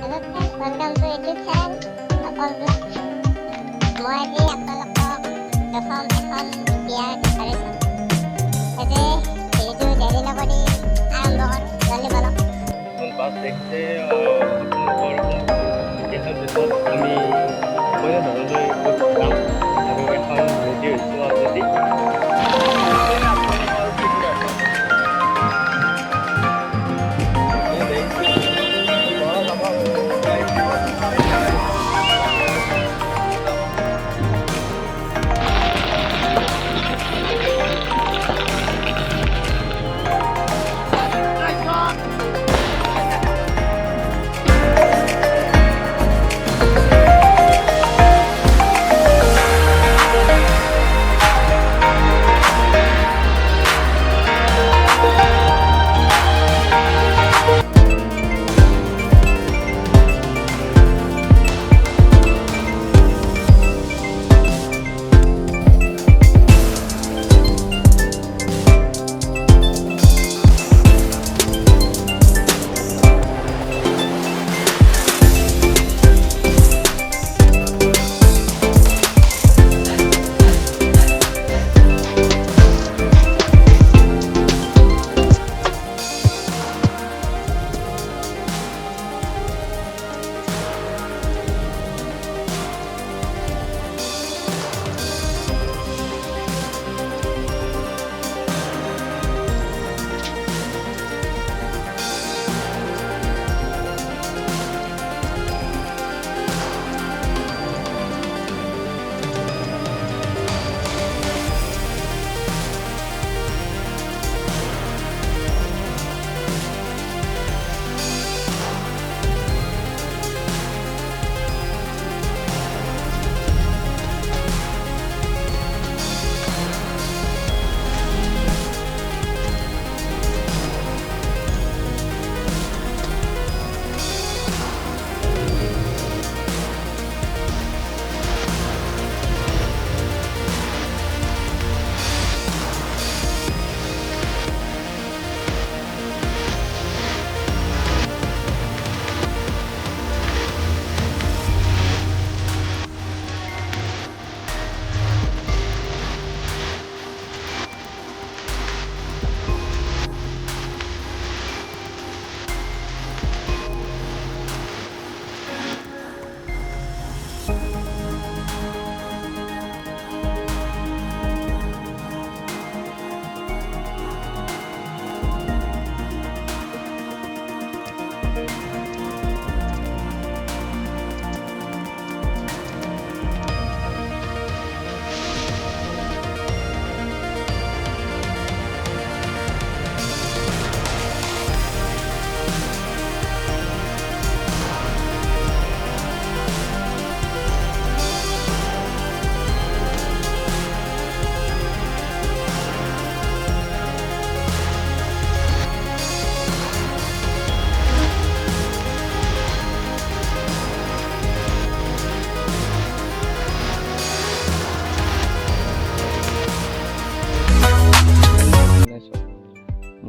Hello friends, welcome to YouTube channel Apple Vlog. মই আজি আপোনালোকক প্ৰথম এখন বিয়াৰ ডিক্লাৰেশ্যন এতে ভিডিঅ'টো দেৰি নকৰি আৰম্ভ কৰোঁ, জলদি বলক। বাস দেখতে দেখাৰ পিছত আমি সকলো ধৰণলৈ যাম আৰু এখন ৰেডি হৈছোঁ অলৰেডি।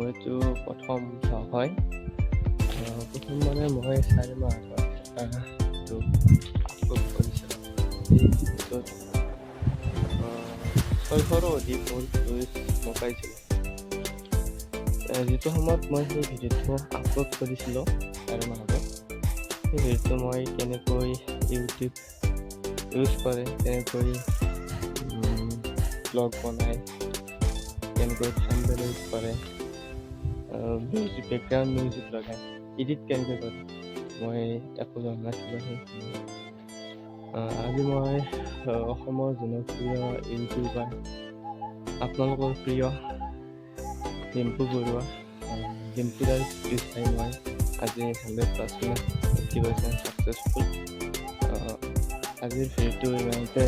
মইতো প্ৰথম হয় প্ৰথম মানে মই 4 মাহ আগত আপলোড কৰিছিলোঁ। এই ভিডিঅ'টোত 600ৰো অধিক ভিউজ মই পাইছিলোঁ। যিটো সময়ত মই সেই ভিডিঅ'টো আপলোড কৰিছিলোঁ 4 মাহ আগত, সেই ভিডিঅ'টো মই কেনেকৈ ইউটিউব ইউজ কৰে, কেনেকৈ ব্লগ বনায়, কেনেকৈ থাম্বনেইল ইউজ কৰে, বেকগ্ৰাউণ্ড মিউজিক লগাই এডিট কেনেকৈ কৰে, মই একো জনা নাছিলোঁ। সেইখিনি আজি মই অসমৰ জনপ্ৰিয় ইউটিউবাৰ আপোনালোকৰ প্ৰিয় ডিম্পু বৰুৱা ডিম্পুদাৰ ভিডিঅ' চাই মই আজি 100% ছাকচেছফুল। আজিৰ ভিডিঅ'টো ইমানতে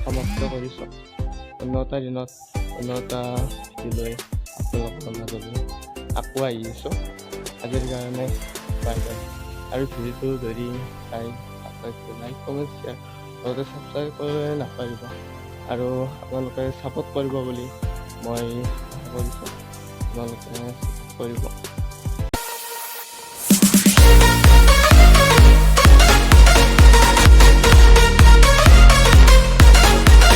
সমাপ্ত কৰিছোঁ। অন্য এটা দিনত অন্য এটা ভিডিঅ' লৈ আপোনালোকৰ মাজলৈ আকৌ আহি আছোঁ। আজিৰ কাৰণে বাই বাই। আৰু ভিডিঅ'টো যদি চাই লাইক কমেণ্ট শ্বেয়াৰ লগতে ছাবস্ক্ৰাইব কৰিবলৈ নাপাহৰিব আৰু আপোনালোকে ছাপোৰ্ট কৰিব বুলি মই আশা কৰিছোঁ। আপোনালোকে ছাপোৰ্ট কৰিব।